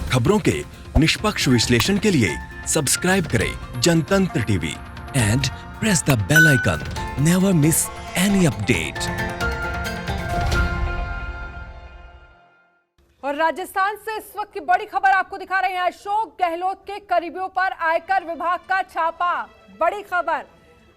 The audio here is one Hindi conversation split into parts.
खबरों के निष्पक्ष विश्लेषण के लिए सब्सक्राइब करें Jantantra TV and press the bell icon. Never miss any update. और राजस्थान से इस वक्त की बड़ी खबर आपको दिखा रहे हैं। अशोक गहलोत के करीबियों पर आयकर विभाग का छापा। बड़ी खबर,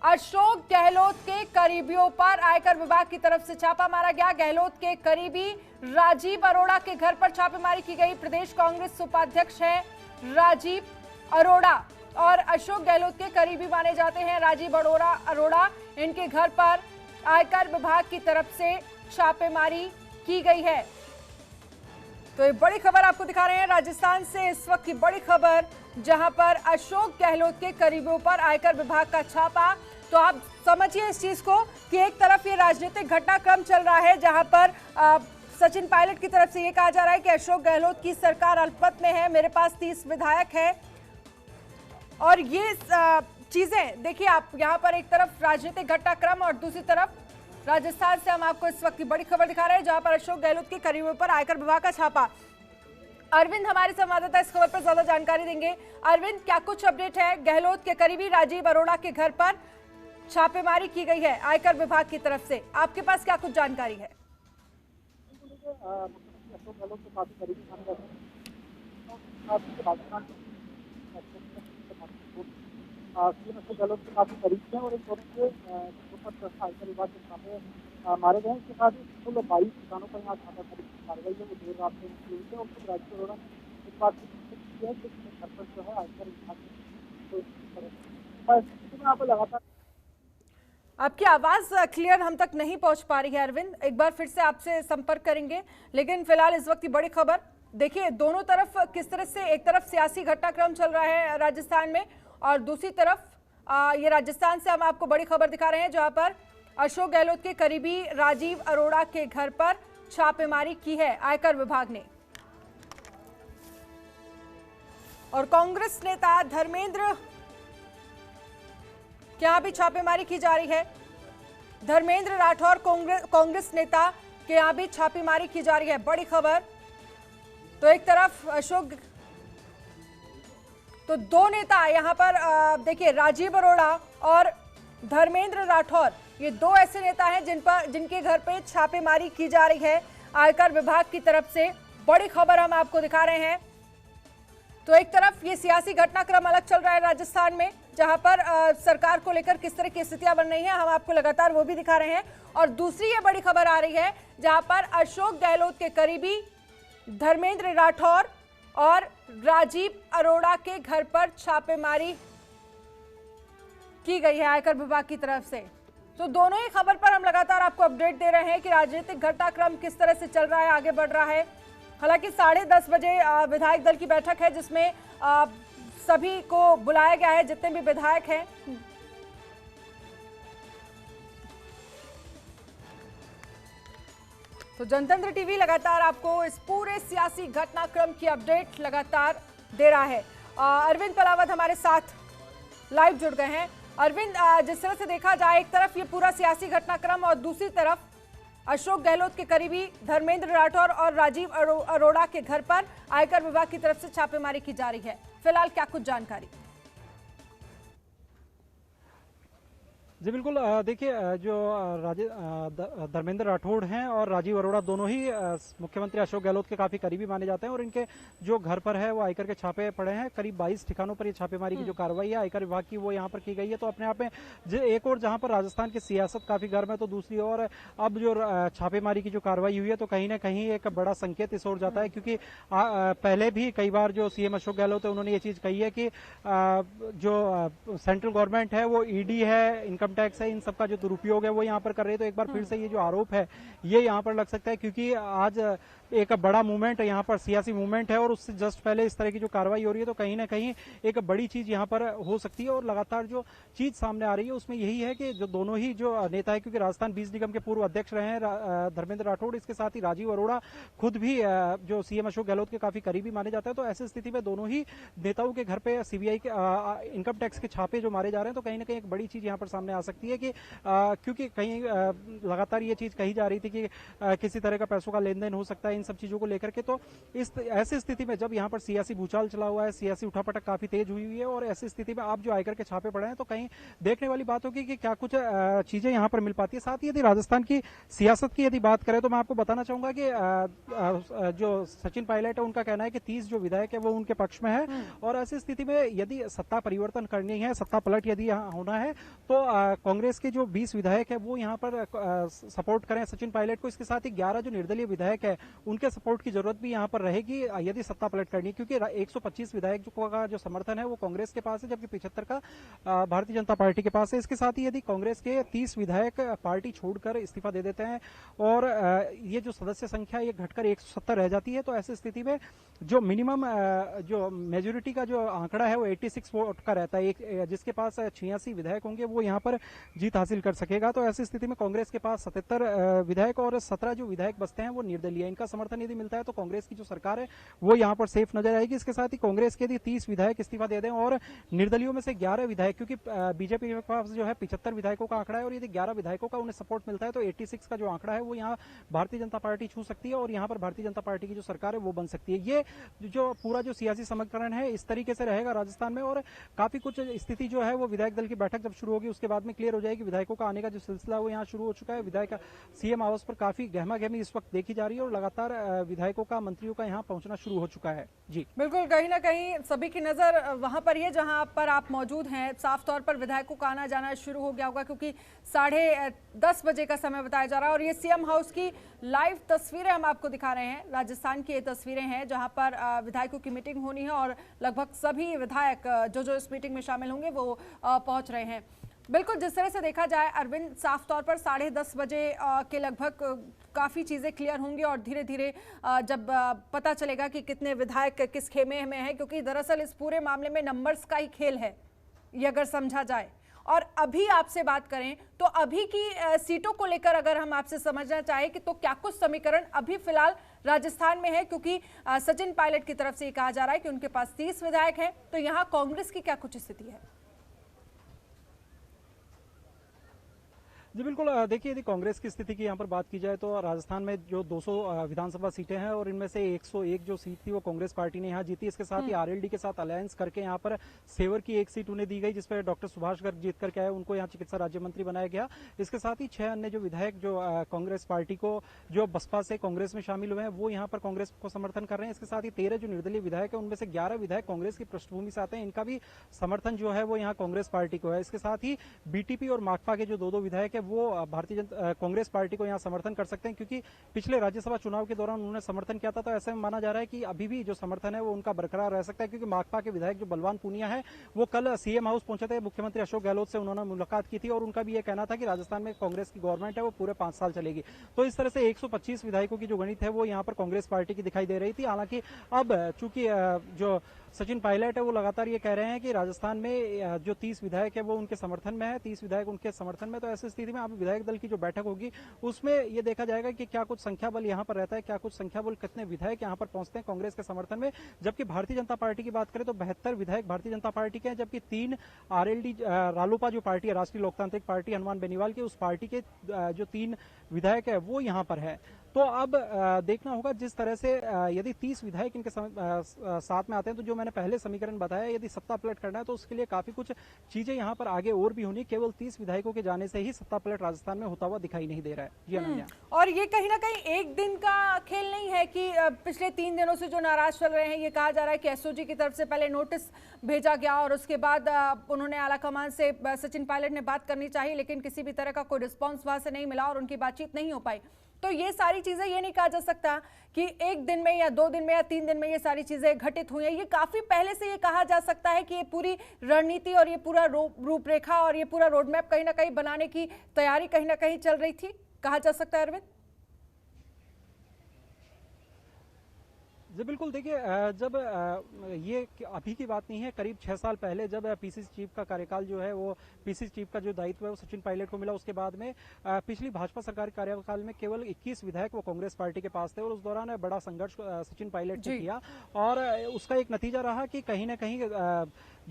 अशोक गहलोत के करीबियों पर आयकर विभाग की तरफ से छापा मारा गया। गहलोत के करीबी राजीव अरोड़ा के घर पर छापेमारी की गई। प्रदेश कांग्रेस उपाध्यक्ष हैं राजीव अरोड़ा और अशोक गहलोत के करीबी माने जाते हैं राजीव अरोड़ा। इनके घर पर आयकर विभाग की तरफ से छापेमारी की गई है। तो ये बड़ी खबर आपको दिखा रहे हैं राजस्थान से इस वक्त की बड़ी खबर, जहां पर अशोक गहलोत के करीबियों पर आयकर विभाग का छापा। तो आप समझिए इस चीज को कि एक तरफ ये राजनीतिक घटनाक्रम चल रहा है, जहां पर सचिन पायलट की तरफ से ये कहा जा रहा है कि अशोक गहलोत की सरकार अल्पमत में है, मेरे पास 30 विधायक है। और ये चीजें देखिए आप, यहाँ पर एक तरफ राजनीतिक घटनाक्रम और दूसरी तरफ राजस्थान से हम आपको इस वक्त की बड़ी खबर दिखा रहे हैं, जहां पर अशोक गहलोत के करीबियों पर आयकर विभाग का छापा। अरविंद हमारे संवाददाता इस खबर पर ज्यादा जानकारी देंगे। अरविंद, क्या कुछ अपडेट है? गहलोत के करीबी राजीव अरोड़ा के घर पर छापेमारी की गई है आयकर विभाग की तरफ से, आपके पास क्या कुछ जानकारी है? अशोक गहलोत के काफी करीबी माने जाते हैं। अशोक गहलोत के काफी करीबी है और इन दोनों के आयकर विभाग के छापे मारे गए। इसके साथ ही कुल 22 किसानों पर यहाँ छापामारी की कार्रवाई है वो देर रात में शुरू हुई है। और खुद राजीव अरोड़ा ने इस बात की है कि घर पर जो है आयकर विभाग आपको लगातार। आपकी आवाज क्लियर हम तक नहीं पहुंच पा रही है अरविंद, एक बार फिर से आपसे संपर्क करेंगे। लेकिन फिलहाल इस वक्त की बड़ी खबर देखिए, दोनों तरफ किस तरह से, एक तरफ सियासी घटनाक्रम चल रहा है राजस्थान में और दूसरी तरफ ये राजस्थान से हम आपको बड़ी खबर दिखा रहे हैं, जहां पर अशोक गहलोत के करीबी राजीव अरोड़ा के घर पर छापेमारी की है आयकर विभाग ने। और कांग्रेस नेता धर्मेंद्र के यहां भी छापेमारी की जा रही है। धर्मेंद्र राठौर कांग्रेस नेता के यहां भी छापेमारी की जा रही है। बड़ी खबर, तो एक तरफ अशोक, तो दो नेता यहां पर देखिए, राजीव अरोड़ा और धर्मेंद्र राठौर, ये दो ऐसे नेता हैं जिनके घर पे छापेमारी की जा रही है आयकर विभाग की तरफ से। बड़ी खबर हम आपको दिखा रहे हैं। तो एक तरफ ये सियासी घटनाक्रम अलग चल रहा है राजस्थान में, जहां पर सरकार को लेकर किस तरह की स्थितियां बन रही हैं, हम आपको लगातार वो भी दिखा रहे हैं। और दूसरी ये बड़ी खबर आ रही है, जहां पर अशोक गहलोत के करीबी धर्मेंद्र राठौर और राजीव अरोड़ा के घर पर छापेमारी की गई है आयकर विभाग की तरफ से। तो दोनों ही खबर पर हम लगातार आपको अपडेट दे रहे हैं कि राजनीतिक घटनाक्रम किस तरह से चल रहा है, आगे बढ़ रहा है। हालांकि 10:30 बजे विधायक दल की बैठक है, जिसमें सभी को बुलाया गया है, जितने भी विधायक हैं। तो जनतंत्र टीवी लगातार आपको इस पूरे सियासी घटनाक्रम की अपडेट लगातार दे रहा है। अरविंद पलावत हमारे साथ लाइव जुड़ गए हैं। अरविंद, जिस तरह से देखा जाए, एक तरफ ये पूरा सियासी घटनाक्रम और दूसरी तरफ अशोक गहलोत के करीबी धर्मेंद्र राठौर और राजीव अरोड़ा के घर पर आयकर विभाग की तरफ से छापेमारी की जा रही है। फिलहाल क्या कुछ जानकारी? जी बिल्कुल, देखिए जो धर्मेंद्र राठौड़ हैं और राजीव अरोड़ा दोनों ही मुख्यमंत्री अशोक गहलोत के काफी करीबी माने जाते हैं और इनके जो घर पर है वो आयकर के छापे पड़े हैं। करीब 22 ठिकानों पर ये छापेमारी की जो कार्रवाई है आयकर विभाग की वो यहाँ पर की गई है। तो अपने आप में एक और जहाँ पर राजस्थान की सियासत काफी गर्म है, तो दूसरी ओर अब जो छापेमारी की जो कार्रवाई हुई है तो कहीं ना कहीं एक बड़ा संकेत इस ओर जाता है, क्योंकि पहले भी कई बार जो सीएम अशोक गहलोत है उन्होंने ये चीज कही है कि जो सेंट्रल गवर्नमेंट है वो ईडी है, इनकम टैक्स है, इन सबका जो दुरुपयोग है वो यहाँ पर कर रहे हैं। तो एक बार फिर से ये जो आरोप है ये यहाँ पर लग सकता है, क्योंकि आज एक बड़ा मूवमेंट यहाँ पर सियासी मूवमेंट है और उससे जस्ट पहले इस तरह की जो कार्रवाई हो रही है तो कहीं ना कहीं एक बड़ी चीज यहाँ पर हो सकती है। और लगातार जो चीज सामने आ रही है उसमें यही है कि जो दोनों ही जो नेता है, क्योंकि राजस्थान बीज निगम के पूर्व अध्यक्ष रहे हैं धर्मेंद्र राठौड़, इसके साथ ही राजीव अरोड़ा खुद भी जो सीएम अशोक गहलोत के काफी करीबी माने जाते हैं। तो ऐसी स्थिति में दोनों ही नेताओं के घर पे सीबीआई के इनकम टैक्स के छापे जो मारे जा रहे हैं, तो कहीं ना कहीं एक बड़ी चीज यहाँ पर सामने आ सकती है कि क्योंकि कहीं लगातार ये चीज कही जा रही थी कि किसी तरह का पैसों का लेन देन हो सकता है इन सब चीजों को लेकर के। तो इस ऐसी स्थिति में जब यहाँ पर सियासी भूचाल चला हुआ है, सियासी उठापटक काफी तेज हुई हुई है, और ऐसी स्थिति में आप जो आयकर के छापे पड़े हैं तो कहीं देखने वाली बात होगी कि क्या कुछ चीजें यहाँ पर मिल पाती है। साथ ही यदि राजस्थान की सियासत की यदि बात करें तो मैं आपको बताना चाहूंगा कि जो सचिन पायलट है उनका कहना है कि 30 जो विधायक है वो उनके पक्ष में है, और ऐसी स्थिति में यदि सत्ता परिवर्तन करनी है, सत्ता पलट यदि यहाँ होना है तो कांग्रेस के जो 20 विधायक है वो यहाँ पर सपोर्ट करें सचिन पायलट को। इसके साथ ही 11 जो निर्दलीय विधायक है उनके सपोर्ट की जरूरत भी यहाँ पर रहेगी यदि सत्ता पलट करनी है, क्योंकि 125 विधायक का जो समर्थन है वो कांग्रेस के पास है, जबकि 75 का भारतीय जनता पार्टी के पास है। इसके साथ ही यदि कांग्रेस के 30 विधायक पार्टी छोड़कर इस्तीफा दे देते हैं और ये जो सदस्य संख्या ये घटकर 170 रह जाती है, तो ऐसी स्थिति में जो मिनिमम जो मेजोरिटी का जो आंकड़ा है वो 86 वोट का रहता है। जिसके पास 86 विधायक होंगे वो यहाँ पर जीत हासिल कर सकेगा। तो ऐसी स्थिति में कांग्रेस के पास 77 विधायक और 17 जो विधायक बचते हैं वो निर्दलीय, इनका समर्थन यदि मिलता है तो कांग्रेस की जो सरकार है वो यहाँ पर सेफ नजर आएगी। इसके साथ ही कांग्रेस के यदि 30 विधायक इस्तीफा दे दें और निर्दलियों में से 11 विधायक, क्योंकि बीजेपी के पास जो है 75 विधायकों का आंकड़ा है, और यदि 11 विधायकों का उन्हें सपोर्ट मिलता है तो 86 का जो आंकड़ा है वो यहाँ भारतीय जनता पार्टी छू सकती है, और यहाँ पर भारतीय जनता पार्टी की जो सरकार है वो बन सकती है। ये जो पूरा जो सियासी समीकरण है इस तरीके से रहेगा राजस्थान में, और काफी कुछ स्थिति जो है वो विधायक दल की बैठक जब शुरू होगी उसके बाद में क्लियर हो जाएगी। विधायकों का आने का जो सिलसिला वो यहाँ शुरू हो चुका है। विधायक सीएम आवास पर काफी गहमा गहमी इस वक्त देखी जा रही है, और लगातार विधायकों का, मंत्रियों का यहाँ पहुंचना शुरू हो चुका है। जी बिल्कुल, कहीं ना कहीं सभी की नजर वहां पर ही है जहां पर आप मौजूद हैं। साफ तौर पर विधायकों का आना जाना शुरू हो गया होगा, क्योंकि 10:30 बजे का समय बताया जा रहा है, और ये सीएम हाउस की लाइव तस्वीरें हम आपको दिखा रहे हैं। राजस्थान की ये तस्वीरें हैं जहां पर विधायकों की मीटिंग होनी है, और लगभग सभी विधायक जो इस मीटिंग में शामिल होंगे वो पहुंच रहे हैं। बिल्कुल, जिस तरह से देखा जाए अरविंद, साफ तौर पर 10:30 बजे के लगभग काफ़ी चीज़ें क्लियर होंगी, और धीरे धीरे जब पता चलेगा कि कितने विधायक किस खेमे में हैं, क्योंकि दरअसल इस पूरे मामले में नंबर्स का ही खेल है ये अगर समझा जाए। और अभी आपसे बात करें तो अभी की सीटों को लेकर अगर हम आपसे समझना चाहें कि तो क्या कुछ समीकरण अभी फिलहाल राजस्थान में है, क्योंकि सचिन पायलट की तरफ से ये कहा जा रहा है कि उनके पास 30 विधायक हैं, तो यहाँ कांग्रेस की क्या कुछ स्थिति है? जी बिल्कुल, देखिए यदि कांग्रेस की स्थिति की यहाँ पर बात की जाए तो राजस्थान में जो 200 विधानसभा सीटें हैं और इनमें से 101 जो सीट थी वो कांग्रेस पार्टी ने यहाँ जीती। इसके साथ ही आरएलडी के साथ अलायंस करके यहाँ पर सेवर की एक सीट उन्हें दी गई, जिसपे डॉक्टर सुभाष गर्ग जीत करके आए, उनको यहाँ चिकित्सा राज्य मंत्री बनाया गया। इसके साथ ही 6 अन्य जो विधायक जो कांग्रेस पार्टी को जो बसपा से कांग्रेस में शामिल हुए हैं वो यहाँ पर कांग्रेस को समर्थन कर रहे हैं। इसके साथ ही 13 जो निर्दलीय विधायक है उनमें से 11 विधायक कांग्रेस की पृष्ठभूमि से आते हैं, इनका भी समर्थन जो है वो यहाँ कांग्रेस पार्टी को है। इसके साथ ही बीटीपी और माकपा के जो दो विधायक है वो भारतीय कांग्रेस पार्टी को यहाँ समर्थन कर सकते हैं, क्योंकि पिछले राज्यसभा चुनाव के दौरान उन्होंने समर्थन किया था। तो ऐसे में माना जा रहा है कि अभी भी जो समर्थन है वो उनका बरकरार रह सकता है, क्योंकि माकपा के विधायक जो बलवान पूनिया है वो कल सीएम हाउस पहुंचे थे, मुख्यमंत्री अशोक गहलोत से उन्होंने मुलाकात की थी, और उनका भी ये कहना था कि राजस्थान में कांग्रेस की गवर्नमेंट है वो पूरे 5 साल चलेगी। तो इस तरह से 125 विधायकों की जो गणित है वो यहाँ पर कांग्रेस पार्टी की दिखाई दे रही थी। हालांकि अब चूंकि जो सचिन पायलट है वो लगातार ये कह रहे हैं कि राजस्थान में जो 30 विधायक है वो उनके समर्थन में है, 30 विधायक उनके समर्थन में। तो ऐसी स्थिति में अब विधायक दल की जो बैठक होगी उसमें ये देखा जाएगा कि क्या कुछ संख्या बल यहाँ पर रहता है, क्या कुछ संख्या बल, कितने विधायक यहाँ पर पहुंचते हैं कांग्रेस के समर्थन में। जबकि भारतीय जनता पार्टी की बात करें तो 72 विधायक भारतीय जनता पार्टी के हैं, जबकि 3 आरएलडी रालोपा जो पार्टी है, राष्ट्रीय लोकतांत्रिक पार्टी हनुमान बेनीवाल की, उस पार्टी के जो 3 विधायक है वो यहाँ पर है। तो अब देखना होगा जिस तरह से यदि 30 विधायक इनके साथ में आते हैं तो जो मैंने पहले समीकरण बताया, यदि सत्ता पलट करना है तो उसके लिए काफी कुछ चीजें यहाँ पर आगे और भी होनी। केवल 30 विधायकों के जाने से ही सत्ता पलट राजस्थान में होता हुआ दिखाई नहीं दे रहा है। जी अनन्या, और ये कहीं ना कहीं एक दिन का खेल नहीं है कि पिछले 3 दिनों से जो नाराज चल रहे हैं, ये कहा जा रहा है कि एसओजी की तरफ से पहले नोटिस भेजा गया और उसके बाद उन्होंने आलाकमान से सचिन पायलट ने बात करनी चाहिए, लेकिन किसी भी तरह का कोई रिस्पॉन्स वहां से नहीं मिला और उनकी बातचीत नहीं हो पाई। तो ये सारी चीजें, ये नहीं कहा जा सकता कि एक दिन में या 2 दिन में या 3 दिन में ये सारी चीजें घटित हुई हैं। ये काफी पहले से ये कहा जा सकता है कि ये पूरी रणनीति और ये पूरा रूपरेखा और ये पूरा रोडमैप कहीं ना कहीं बनाने की तैयारी कहीं ना कहीं चल रही थी, कहा जा सकता है अरविंद? जी बिल्कुल, देखिए जब ये अभी की बात नहीं है, करीब 6 साल पहले जब पीसीसी चीफ का कार्यकाल जो है वो पीसीसी चीफ का जो दायित्व है वो सचिन पायलट को मिला, उसके बाद में पिछली भाजपा सरकार के कार्यकाल में केवल 21 विधायक वो कांग्रेस पार्टी के पास थे, और उस दौरान बड़ा संघर्ष सचिन पायलट ने किया, और उसका एक नतीजा रहा कि कहीं ना कहीं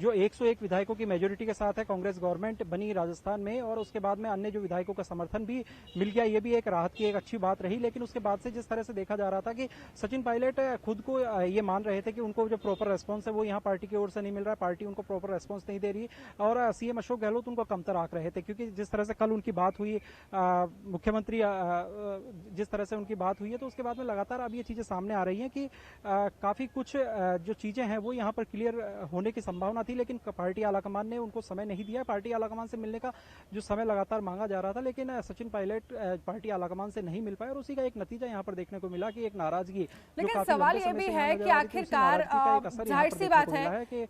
जो 101 विधायकों की मेजोरिटी के साथ है कांग्रेस गवर्नमेंट बनी राजस्थान में, और उसके बाद में अन्य जो विधायकों का समर्थन भी मिल गया, ये भी एक राहत की एक अच्छी बात रही। लेकिन उसके बाद से जिस तरह से देखा जा रहा था कि सचिन पायलट खुद को ये मान रहे थे कि उनको जो प्रॉपर रेस्पॉन्स है वो यहाँ पार्टी की ओर से नहीं मिल रहा है, पार्टी उनको प्रॉपर रेस्पॉन्स नहीं दे रही, और सीएम अशोक गहलोत उनको कमतर आंक रहे थे। क्योंकि जिस तरह से कल उनकी बात हुई मुख्यमंत्री जिस तरह से उनकी बात हुई है, तो उसके बाद में लगातार अब ये चीजें सामने आ रही हैं कि काफी कुछ जो चीजें हैं वो यहाँ पर क्लियर होने की संभावना थी, लेकिन पार्टी आलाकमान ने उनको समय नहीं दिया। पार्टी आलाकमान से मिलने का जो समय लगातार मांगा जा रहा था, लेकिन सचिन पायलट पार्टी आलाकमान से नहीं मिल पाए, और उसी का एक नतीजा यहाँ पर देखने को मिला कि एक नाराजगी। लेकिन सवाल ये भी है कि आखिरकार जाहिर सी बात है कि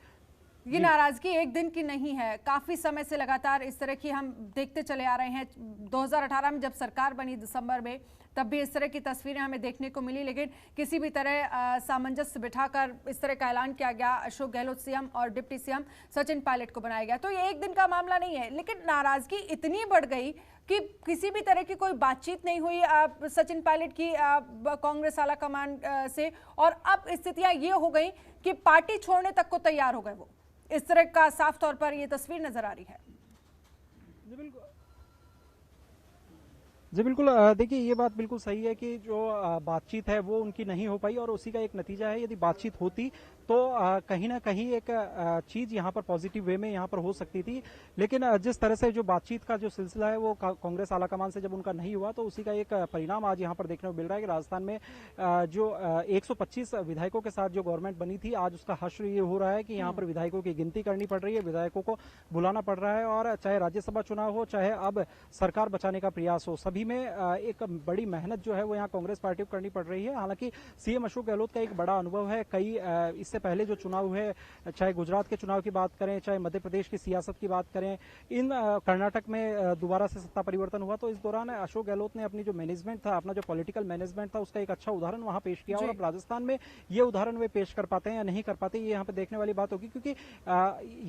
ये नाराजगी एक दिन की नहीं है, काफी समय से लगातार इस तरह की हम देखते चले आ रहे हैं। 2018 में जब सरकार बनी दिसंबर में, तब भी इस तरह की तस्वीरें हमें देखने को मिली, लेकिन किसी भी तरह सामंजस्य बिठाकर इस तरह का ऐलान किया गया, अशोक गहलोत सीएम और डिप्टी सीएम सचिन पायलट को बनाया गया। तो ये एक दिन का मामला नहीं है, लेकिन नाराजगी इतनी बढ़ गई कि किसी भी तरह की कोई बातचीत नहीं हुई सचिन पायलट की कांग्रेस आलाकमान से, और अब स्थितियां ये हो गई कि पार्टी छोड़ने तक को तैयार हो गए वो। इस तरह का साफ तौर पर ये तस्वीर नजर आ रही है। जी बिल्कुल, देखिए ये बात बिल्कुल सही है कि जो बातचीत है वो उनकी नहीं हो पाई, और उसी का एक नतीजा है। यदि बातचीत होती तो कहीं ना कहीं एक चीज यहाँ पर पॉजिटिव वे में यहाँ पर हो सकती थी, लेकिन जिस तरह से जो बातचीत का जो सिलसिला है वो कांग्रेस आलाकमान से जब उनका नहीं हुआ, तो उसी का एक परिणाम आज यहाँ पर देखने को मिल रहा है कि राजस्थान में जो 125 विधायकों के साथ जो गवर्नमेंट बनी थी, आज उसका हश्र ये हो रहा है कि यहाँ पर विधायकों की गिनती करनी पड़ रही है, विधायकों को बुलाना पड़ रहा है, और चाहे राज्यसभा चुनाव हो, चाहे अब सरकार बचाने का प्रयास हो, सभी में एक बड़ी मेहनत जो है वो यहाँ कांग्रेस पार्टी को करनी पड़ रही है। हालांकि सीएम अशोक गहलोत का एक बड़ा अनुभव है, कई इससे पहले जो चुनाव हुए, चाहे गुजरात के चुनाव की बात करें, चाहे मध्य प्रदेश की सियासत की बात करें, इन कर्नाटक में दोबारा से सत्ता परिवर्तन हुआ, तो इस दौरान अशोक गहलोत ने अपनी जो मैनेजमेंट था, अपना जो पॉलिटिकल मैनेजमेंट था, उसका एक अच्छा उदाहरण वहां पेश किया, और अब राजस्थान में ये उदाहरण वे पेश कर पाते हैं या नहीं कर पाते, ये यहाँ पे देखने वाली बात होगी। क्योंकि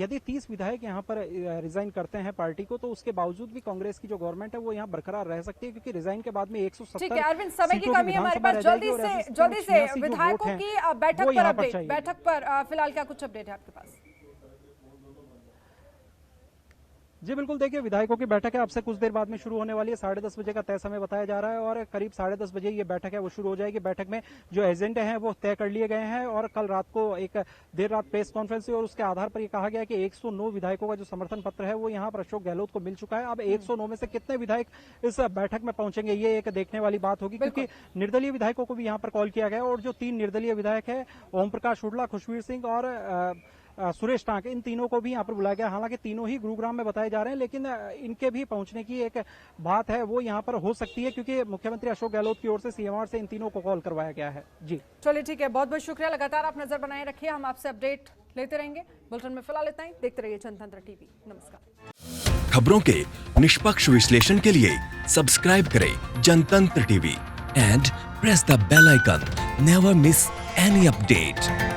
यदि 30 विधायक यहाँ पर रिजाइन करते हैं पार्टी को, तो उसके बावजूद भी कांग्रेस की जो गवर्नमेंट है वो यहाँ बरकरार रह सकती है, क्योंकि रिजाइन के बाद में 170 ठीक है अरविंद, समय की कमी है हमारे पास, जल्दी से विधायकों की बैठक पर अपडेट, बैठक पर फिलहाल क्या कुछ अपडेट है आपके पास? जी बिल्कुल, देखिए विधायकों की बैठक है अब से कुछ देर बाद में शुरू होने वाली है। 10:30 बजे का तय समय बताया जा रहा है, और करीब 10:30 बजे ये बैठक है वो शुरू हो जाएगी। बैठक में जो एजेंडे हैं वो तय कर लिए गए हैं, और कल रात को एक देर रात प्रेस कॉन्फ्रेंस हुई, और उसके आधार पर ये कहा गया कि 109 विधायकों का जो समर्थन पत्र है वो यहाँ पर अशोक गहलोत को मिल चुका है। अब 109 में से कितने विधायक इस बैठक में पहुंचेंगे, ये एक देखने वाली बात होगी, क्योंकि निर्दलीय विधायकों को भी यहाँ पर कॉल किया गया, और जो 3 निर्दलीय विधायक है, ओम प्रकाश हुड्डा, खुशवीर सिंह और सुरेश टांक, इन तीनों को भी यहाँ पर बुलाया गया। हालांकि तीनों ही गुरुग्राम में बताए जा रहे हैं, लेकिन इनके भी पहुंचने की एक बात है वो यहाँ पर हो सकती है, क्योंकि मुख्यमंत्री अशोक गहलोत की ओर से सीएमआर से इन तीनों को कॉल करवाया गया है। जी चलिए ठीक है, बहुत बहुत शुक्रिया, लगातार आप नजर बनाए रखिए, हम आपसे अपडेट लेते रहेंगे। बुलेटिन में फिलहाल इतना ही, देखते रहिए जनतंत्र टीवी। नमस्कार। खबरों के निष्पक्ष विश्लेषण के लिए सब्सक्राइब करें Jantantra TV and press the bell icon. Never miss any update.